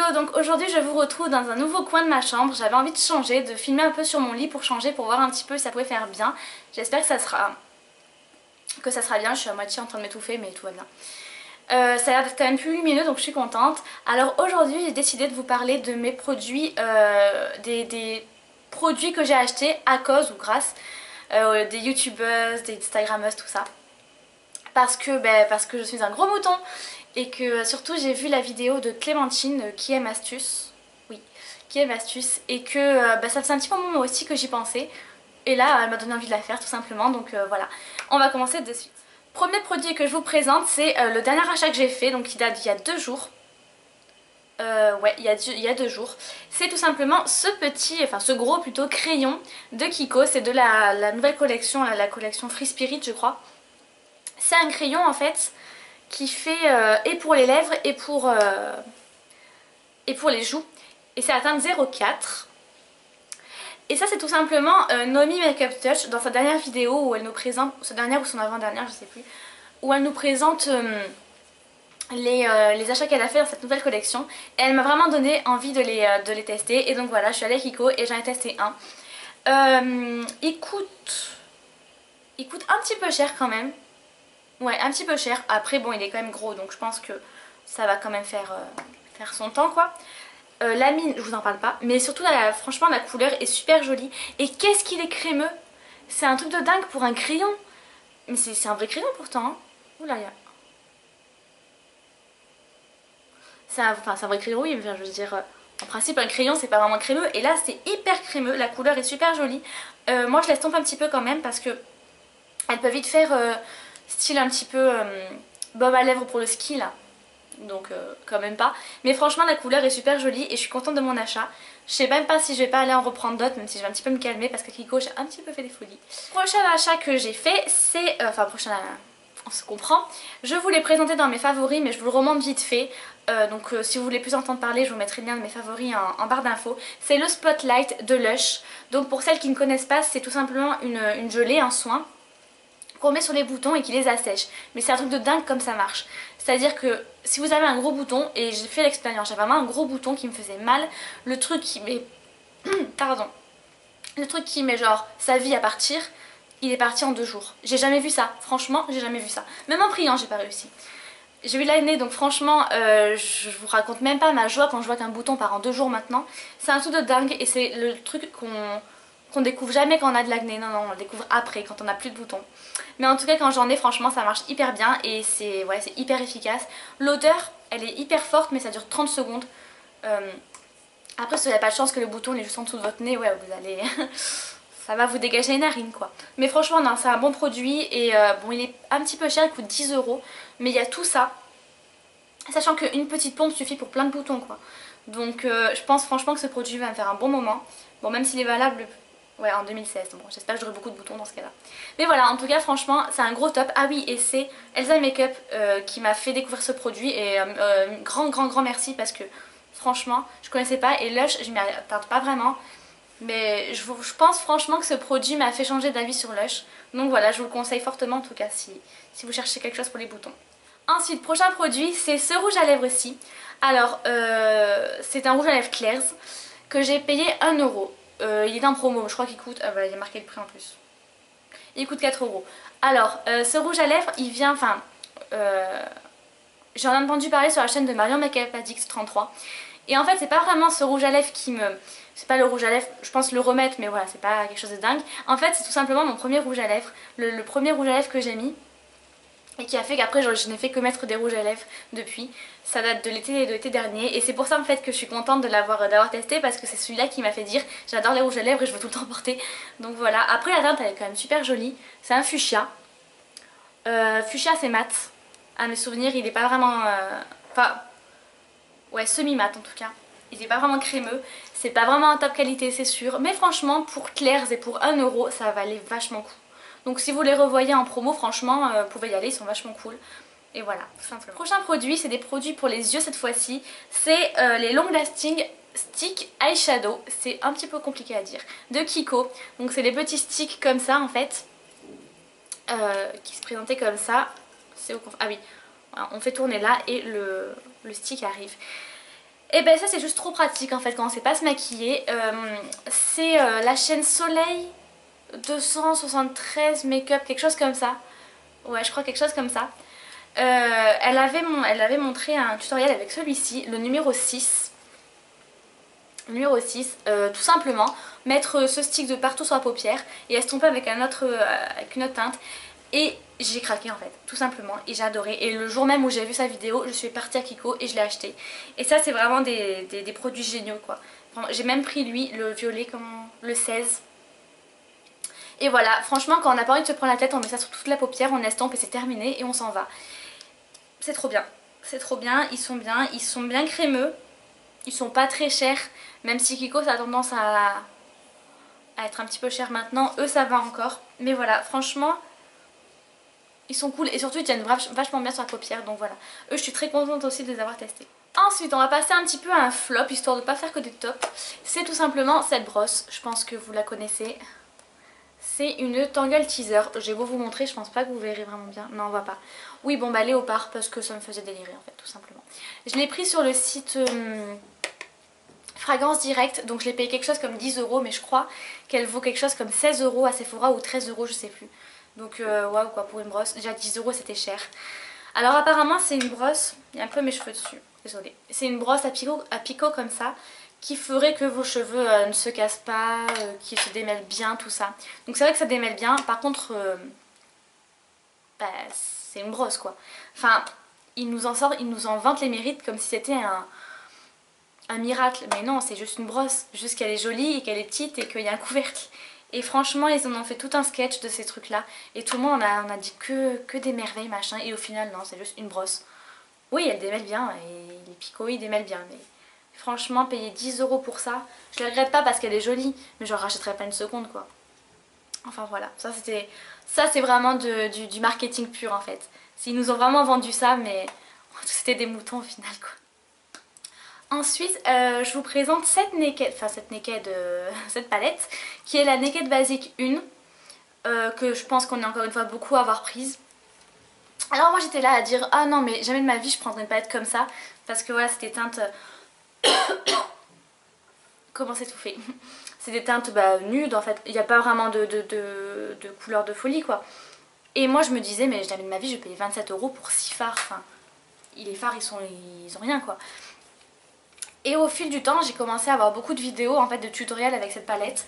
Hello, donc aujourd'hui je vous retrouve dans un nouveau coin de ma chambre. J'avais envie de changer, de filmer un peu sur mon lit pour changer, pour voir un petit peu si ça pouvait faire bien. J'espère que ça sera bien. Je suis à moitié en train de m'étouffer mais tout va bien. Ça a l'air d'être quand même plus lumineux donc je suis contente. Alors aujourd'hui j'ai décidé de vous parler de mes produits, des produits que j'ai achetés à cause ou grâce des youtubeuses, des instagrammeuses, tout ça. Parce que je suis un gros mouton et que surtout j'ai vu la vidéo de Clémentine qui aime astuce, oui, qui aime astuce, et que ça faisait un petit moment moi aussi que j'y pensais et là elle m'a donné envie de la faire tout simplement, donc voilà, on va commencer de suite. Premier produit que je vous présente, c'est le dernier achat que j'ai fait, donc qui date d'il y a 2 jours. Ouais, il y a 2 jours. C'est tout simplement ce gros plutôt crayon de Kiko. C'est de la nouvelle collection, la collection Free Spirit je crois. C'est un crayon en fait qui fait et pour les lèvres et pour les joues. Et c'est la teinte 04. Et ça c'est tout simplement Nomi Makeup Touch dans sa dernière vidéo où elle nous présente, sa dernière ou son avant-dernière je sais plus, où elle nous présente les achats qu'elle a fait dans cette nouvelle collection. Et elle m'a vraiment donné envie de les tester. Et donc voilà, je suis allée à Kiko et j'en ai testé un. Il coûte un petit peu cher quand même. Ouais, un petit peu cher. Après bon, il est quand même gros donc je pense que ça va quand même faire son temps quoi. La mine, je vous en parle pas, mais surtout franchement la couleur est super jolie. Et qu'est-ce qu'il est crémeux! C'est un truc de dingue pour un crayon. Mais c'est un vrai crayon pourtant hein. Oula, c'est un vrai crayon, oui, mais je veux dire, en principe un crayon c'est pas vraiment crémeux. Et là c'est hyper crémeux, la couleur est super jolie. Moi je l'estompe un petit peu quand même parce que elles peuvent vite faire style un petit peu baume à lèvres pour le ski là. Donc quand même pas. Mais franchement la couleur est super jolie et je suis contente de mon achat. Je sais même pas si je vais pas aller en reprendre d'autres, même si je vais un petit peu me calmer parce que Kiko j'ai un petit peu fait des folies. Prochain achat que j'ai fait c'est... on se comprend. Je vous l'ai présenté dans mes favoris mais je vous le remonte vite fait. Si vous voulez plus entendre parler, je vous mettrai le lien de mes favoris en barre d'infos. C'est le Spotlight de Lush. Donc pour celles qui ne connaissent pas, c'est tout simplement une gelée, un soin qu'on met sur les boutons et qui les assèche. Mais c'est un truc de dingue comme ça marche. C'est-à-dire que si vous avez un gros bouton, et j'ai fait l'expérience, j'avais vraiment un gros bouton qui me faisait mal, le truc qui met... Pardon. Le truc qui met genre sa vie à partir, il est parti en 2 jours. J'ai jamais vu ça, franchement j'ai jamais vu ça. Même en priant j'ai pas réussi. J'ai eu l'acné donc franchement je vous raconte même pas ma joie quand je vois qu'un bouton part en 2 jours maintenant. C'est un truc de dingue et c'est le truc qu'on découvre jamais quand on a de l'acné. Non, on le découvre après quand on a plus de boutons. Mais en tout cas quand j'en ai franchement ça marche hyper bien et c'est hyper efficace. L'odeur elle est hyper forte mais ça dure 30 secondes. Après si vous n'avez pas de chance que le bouton est juste en dessous de votre nez, ouais vous allez... ça va vous dégager les narines quoi. Mais franchement non, c'est un bon produit et bon il est un petit peu cher, il coûte 10 €. Mais il y a tout ça. Sachant qu'une petite pompe suffit pour plein de boutons quoi. Donc je pense franchement que ce produit va me faire un bon moment. Bon même s'il est valable en 2016. Bon j'espère que j'aurai beaucoup de boutons dans ce cas là. Mais voilà en tout cas franchement c'est un gros top. Ah oui et c'est Elsa Makeup qui m'a fait découvrir ce produit. Et grand merci parce que franchement je connaissais pas. Et Lush je m'y attarde pas vraiment. Mais je pense franchement que ce produit m'a fait changer d'avis sur Lush. Donc voilà, je vous le conseille fortement en tout cas si vous cherchez quelque chose pour les boutons. Ensuite, prochain produit, c'est ce rouge à lèvres-ci. Alors, c'est un rouge à lèvres Claire's que j'ai payé 1 €. Il est en promo, je crois qu'il coûte... voilà, il y a marqué le prix en plus. Il coûte 4 €. Alors, ce rouge à lèvres, il vient... j'en ai entendu parler sur la chaîne de Marion Makeup Addict 33. Et en fait, c'est pas vraiment ce rouge à lèvres qui me... C'est pas le rouge à lèvres, je pense le remettre, mais voilà, c'est pas quelque chose de dingue. En fait, c'est tout simplement mon premier rouge à lèvres, le premier rouge à lèvres que j'ai mis. Et qui a fait qu'après je n'ai fait que mettre des rouges à lèvres depuis. Ça date de l'été dernier. Et c'est pour ça en fait que je suis contente d'avoir testé. Parce que c'est celui-là qui m'a fait dire j'adore les rouges à lèvres et je veux tout le temps porter. Donc voilà, après la teinte elle est quand même super jolie. C'est un fuchsia. Fuchsia c'est mat. À mes souvenirs il est pas vraiment... ouais semi-mat en tout cas. Il n'est pas vraiment crémeux. C'est pas vraiment en top qualité c'est sûr. Mais franchement pour Claire's et pour 1 € ça valait vachement le coup. Donc si vous les revoyez en promo franchement vous pouvez y aller, ils sont vachement cool. Et voilà tout simplement. Prochain produit c'est des produits pour les yeux cette fois-ci. C'est les Long Lasting Stick Eyeshadow. C'est un petit peu compliqué à dire. De Kiko. Donc c'est des petits sticks comme ça en fait. Qui se présentaient comme ça. Ah oui. Voilà, on fait tourner là et le stick arrive. Et ben ça c'est juste trop pratique en fait quand on sait pas se maquiller. C'est la chaîne Soleil 273 Make-up, quelque chose comme ça. Ouais, je crois quelque chose comme ça. Elle avait montré un tutoriel avec celui-ci, le numéro 6. Le numéro 6, tout simplement, mettre ce stick de partout sur la paupière et estomper avec, avec une autre teinte. Et j'ai craqué en fait, tout simplement, et j'ai adoré. Et le jour même où j'ai vu sa vidéo, je suis partie à Kiko et je l'ai acheté. Et ça c'est vraiment des produits géniaux quoi. J'ai même pris lui, le violet, le 16. Et voilà, franchement quand on n'a pas envie de se prendre la tête, on met ça sur toute la paupière, on estompe et c'est terminé et on s'en va. C'est trop bien, c'est trop bien, ils sont bien crémeux, ils sont pas très chers, même si Kiko ça a tendance à être un petit peu cher maintenant, eux ça va encore. Mais voilà, franchement, ils sont cool et surtout ils tiennent vachement bien sur la paupière, donc voilà. Eux je suis très contente aussi de les avoir testés. Ensuite on va passer un petit peu à un flop, histoire de pas faire que des tops. C'est tout simplement cette brosse, je pense que vous la connaissez. C'est une Tangle Teaser, j'ai beau vous montrer, je pense pas que vous verrez vraiment bien, non on voit pas. Oui bon bah léopard parce que ça me faisait délirer en fait tout simplement. Je l'ai pris sur le site Fragrance Direct, donc je l'ai payé quelque chose comme 10 € mais je crois qu'elle vaut quelque chose comme 16 € à Sephora ou 13 € je sais plus. Donc waouh quoi pour une brosse, déjà 10 € c'était cher. Alors apparemment c'est une brosse, il y a un peu mes cheveux dessus, désolée. C'est une brosse à picot comme ça qui ferait que vos cheveux ne se cassent pas, qu'ils se démêlent bien, tout ça. Donc c'est vrai que ça démêle bien, par contre bah, c'est une brosse quoi. Enfin il nous en vante les mérites comme si c'était un miracle, mais non c'est juste une brosse, juste qu'elle est jolie et qu'elle est petite et qu'il y a un couvercle. Et franchement ils en ont fait tout un sketch de ces trucs là et tout le monde on a dit que des merveilles machin et au final non c'est juste une brosse. Oui elle démêle bien et les picots ils démêlent bien mais franchement payer 10 € pour ça, je ne regrette pas parce qu'elle est jolie mais je ne rachèterai pas une seconde quoi. Enfin voilà, ça c'est vraiment du marketing pur en fait. Ils nous ont vraiment vendu ça mais c'était des moutons au final quoi. Ensuite, je vous présente cette palette qui est la Naked Basic 1 que je pense qu'on est encore une fois beaucoup à avoir prise. Alors moi j'étais là à dire ah non mais jamais de ma vie je prendrais une palette comme ça parce que voilà c'est des teintes comment s'étouffer. C'est des teintes nudes en fait, il n'y a pas vraiment de couleur de folie quoi. Et moi je me disais mais jamais de ma vie je vais payer 27 € pour 6 fards, enfin les fards ils ont rien quoi. Et au fil du temps j'ai commencé à avoir beaucoup de vidéos en fait de tutoriels avec cette palette.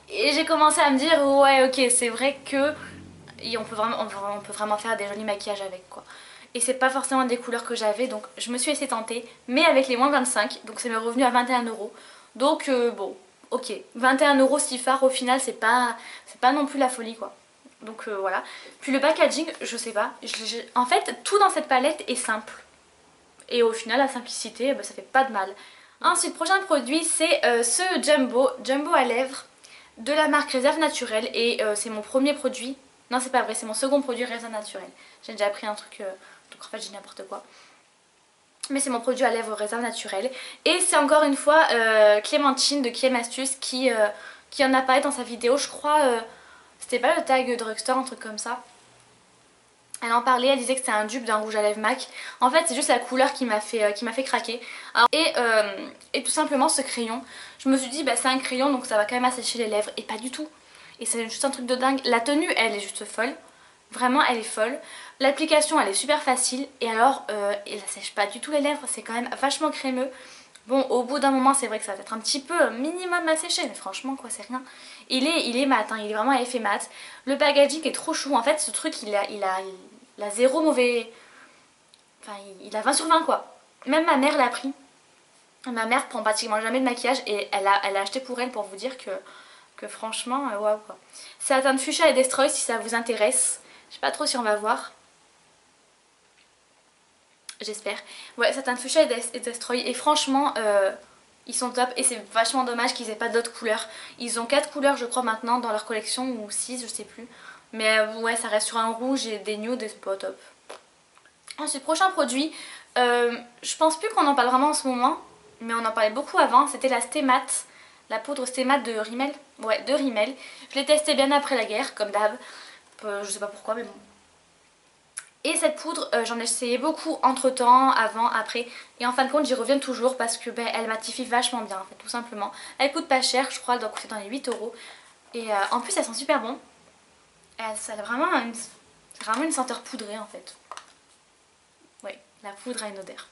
Et j'ai commencé à me dire ouais ok c'est vrai que on peut vraiment faire des jolis maquillages avec quoi. Et c'est pas forcément des couleurs que j'avais donc je me suis laissée tenter mais avec les moins 25 donc c'est me revenu à 21 €. Donc bon ok 21 € 6 fards au final c'est pas non plus la folie quoi. Donc voilà. Puis le packaging je sais pas, en fait tout dans cette palette est simple. Et au final la simplicité ça fait pas de mal. Ensuite prochain produit c'est ce Jumbo à lèvres de la marque Réserve Naturelle et c'est mon premier produit. Non c'est pas vrai, c'est mon second produit Réserve Naturelle. J'ai déjà pris un truc donc en fait j'ai n'importe quoi. Mais c'est mon produit à lèvres Réserve Naturelle. Et c'est encore une fois Clémentine de Kiem Astuce qui en a parlé dans sa vidéo. Je crois c'était pas le tag drugstore, un truc comme ça. Elle en parlait, elle disait que c'était un dupe d'un rouge à lèvres MAC. En fait c'est juste la couleur qui m'a fait craquer. Alors, et tout simplement ce crayon, je me suis dit bah c'est un crayon donc ça va quand même assécher les lèvres. Et pas du tout. Et c'est juste un truc de dingue. La tenue elle est juste folle. Vraiment elle est folle. L'application elle est super facile. Et alors elle assèche pas du tout les lèvres. C'est quand même vachement crémeux. Bon au bout d'un moment c'est vrai que ça va être un petit peu minimum asséché. Mais franchement quoi c'est rien. Il est mat hein, il est vraiment à effet mat. Le packaging est trop chou. En fait ce truc il a zéro mauvais. Enfin il a 20 sur 20 quoi. Même ma mère l'a pris. Ma mère prend pratiquement jamais de maquillage. Et elle a acheté pour elle pour vous dire que franchement waouh quoi. C'est la teinte Fuchsia et Destroy si ça vous intéresse. Je sais pas trop si on va voir. J'espère. Ouais ça teinte Fuchsia et Destroy et franchement ils sont top et c'est vachement dommage qu'ils aient pas d'autres couleurs. Ils ont 4 couleurs je crois maintenant dans leur collection ou 6 je sais plus. Mais ouais ça reste sur un rouge et des nudes et c'est pas top. Ensuite prochain produit, je pense plus qu'on en parle vraiment en ce moment. Mais on en parlait beaucoup avant, c'était la Stémat. La poudre Stémat de Rimmel. Ouais, de Rimmel. Je l'ai testée bien après la guerre, comme d'hab. Je sais pas pourquoi, mais bon. Et cette poudre, j'en ai essayé beaucoup entre temps, avant, après. Et en fin de compte, j'y reviens toujours parce que elle matifie vachement bien, en fait, tout simplement. Elle coûte pas cher, je crois, elle doit coûter dans les 8 euros. Et en plus, elles sont super bonnes. Elle a vraiment c'est vraiment une senteur poudrée, en fait. Oui, la poudre a une odeur.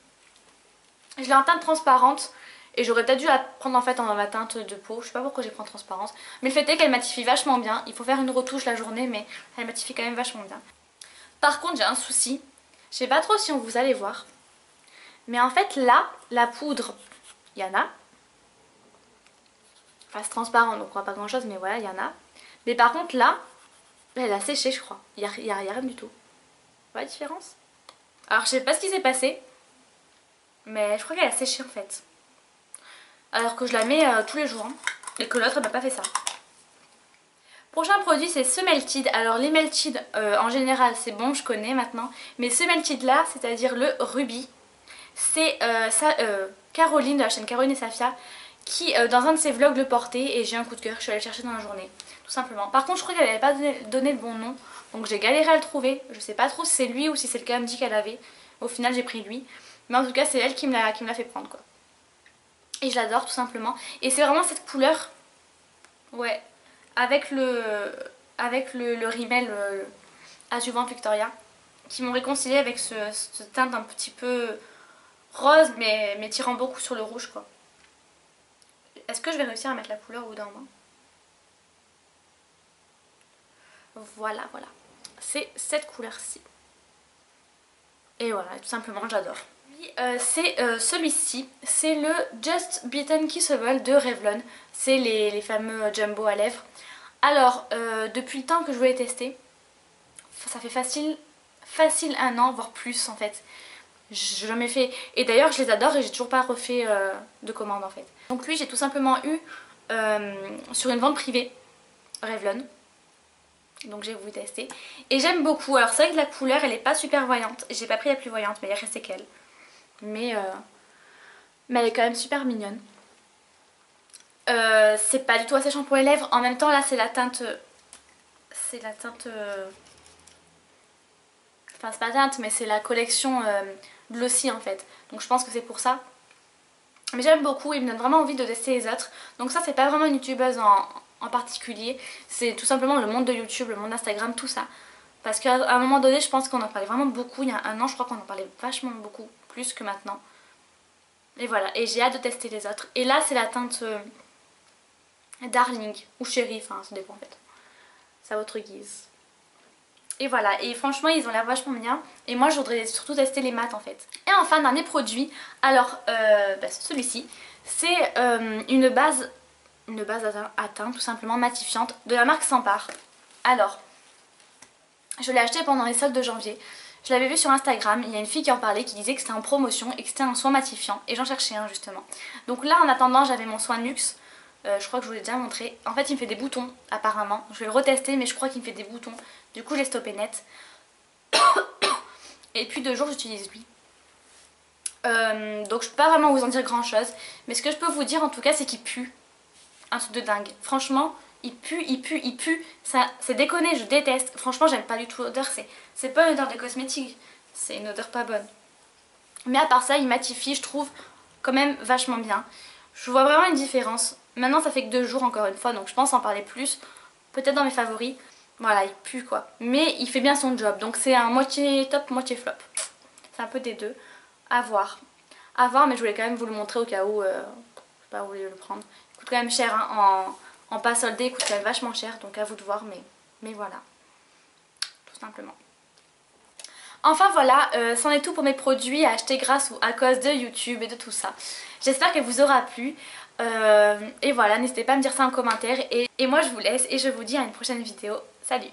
Je l'ai en teinte transparente. Et j'aurais peut-être dû la prendre en fait en ma teinte de peau. Je sais pas pourquoi j'ai pris en transparence. Mais le fait est qu'elle matifie vachement bien. Il faut faire une retouche la journée, mais elle matifie quand même vachement bien. Par contre, j'ai un souci. Je sais pas trop si on vous allez voir. Mais en fait, là, la poudre, il y en a. Enfin, c'est transparent, donc on voit pas grand chose, mais voilà, il y en a. Mais par contre, là, elle a séché, je crois. Il y a rien du tout. Vous voyez la différence? Alors, je sais pas ce qui s'est passé. Mais je crois qu'elle a séché en fait. Alors que je la mets tous les jours. Hein, et que l'autre, elle m'a pas fait ça. Prochain produit, c'est ce Melted. Alors les Melted en général c'est bon, je connais maintenant. Mais ce Melted là, c'est-à-dire le Ruby, c'est Caroline de la chaîne Caroline et Safia qui dans un de ses vlogs le portait et j'ai un coup de cœur, je suis allée le chercher dans la journée. Tout simplement. Par contre je crois qu'elle n'avait pas donné le bon nom. Donc j'ai galéré à le trouver. Je sais pas trop si c'est lui ou si c'est le cas me dit qu'elle avait. Au final j'ai pris lui. Mais en tout cas c'est elle qui me l'a fait prendre quoi. Et je l'adore tout simplement. Et c'est vraiment cette couleur. Ouais. Avec le rímel Adjuvant Victoria qui m'ont réconcilié avec ce teint un petit peu rose mais tirant beaucoup sur le rouge quoi. Est-ce que je vais réussir à mettre la couleur au bout d'un moment? Voilà, voilà. C'est cette couleur-ci. Et voilà, tout simplement j'adore. C'est celui-ci, c'est le Just Beaten Kissable de Revlon. C'est les fameux jumbo à lèvres. Alors, depuis le temps que je voulais tester, ça fait facile 1 an, voire plus en fait. J'ai jamais fait. Et d'ailleurs, je les adore et j'ai toujours pas refait de commande en fait. Donc lui, j'ai tout simplement eu sur une vente privée Revlon. Donc j'ai voulu tester. Et j'aime beaucoup. Alors c'est vrai que la couleur, elle est pas super voyante. J'ai pas pris la plus voyante, mais il restait qu'elle. Mais elle est quand même super mignonne. C'est pas du tout asséchant pour les lèvres. En même temps, là, c'est la teinte... C'est la teinte... Enfin, c'est pas teinte, mais c'est la collection Glossy, en fait. Donc je pense que c'est pour ça. Mais j'aime beaucoup, il me donne vraiment envie de tester les autres. Donc ça, c'est pas vraiment une youtubeuse en particulier. C'est tout simplement le monde de YouTube, le monde d'Instagram, tout ça. Parce qu'à un moment donné, je pense qu'on en parlait vraiment beaucoup. Il y a 1 an, je crois qu'on en parlait vachement beaucoup, plus que maintenant. Et voilà, et j'ai hâte de tester les autres. Et là, c'est la teinte... Darling ou Chérie, enfin ça dépend en fait. C'est à votre guise. Et voilà, et franchement ils ont l'air vachement bien. Et moi je voudrais surtout tester les mats en fait. Et enfin, dernier produit, alors celui-ci, c'est une base à teint tout simplement matifiante de la marque Sampar. Alors, je l'ai acheté pendant les soldes de janvier. Je l'avais vu sur Instagram, il y a une fille qui en parlait, qui disait que c'était en promotion et que c'était un soin matifiant. Et j'en cherchais un justement. Donc là en attendant j'avais mon soin luxe. Je crois que je vous l'ai déjà montré. En fait il me fait des boutons apparemment. Je vais le retester mais je crois qu'il me fait des boutons. Du coup j'ai stoppé net. Et depuis 2 jours j'utilise lui. Donc je peux pas vraiment vous en dire grand chose. Mais ce que je peux vous dire en tout cas c'est qu'il pue. Un truc de dingue. Franchement il pue, il pue, il pue. C'est déconné, je déteste. Franchement j'aime pas du tout l'odeur. C'est pas une odeur de cosmétique. C'est une odeur pas bonne. Mais à part ça il matifie je trouve quand même vachement bien. Je vois vraiment une différence. Maintenant ça fait que 2 jours encore une fois donc je pense en parler plus. Peut-être dans mes favoris. Voilà il pue quoi. Mais il fait bien son job donc c'est un moitié top moitié flop. C'est un peu des deux. À voir. À voir mais je voulais quand même vous le montrer au cas où je sais pas où vous voulez le prendre. Il coûte quand même cher hein. En pas soldé il coûte quand même vachement cher donc à vous de voir mais voilà. Tout simplement. Enfin voilà, c'en est tout pour mes produits à acheter grâce ou à cause de YouTube et de tout ça. J'espère qu'elle vous aura plu. Et voilà, n'hésitez pas à me dire ça en commentaire. Et moi je vous laisse et je vous dis à une prochaine vidéo. Salut!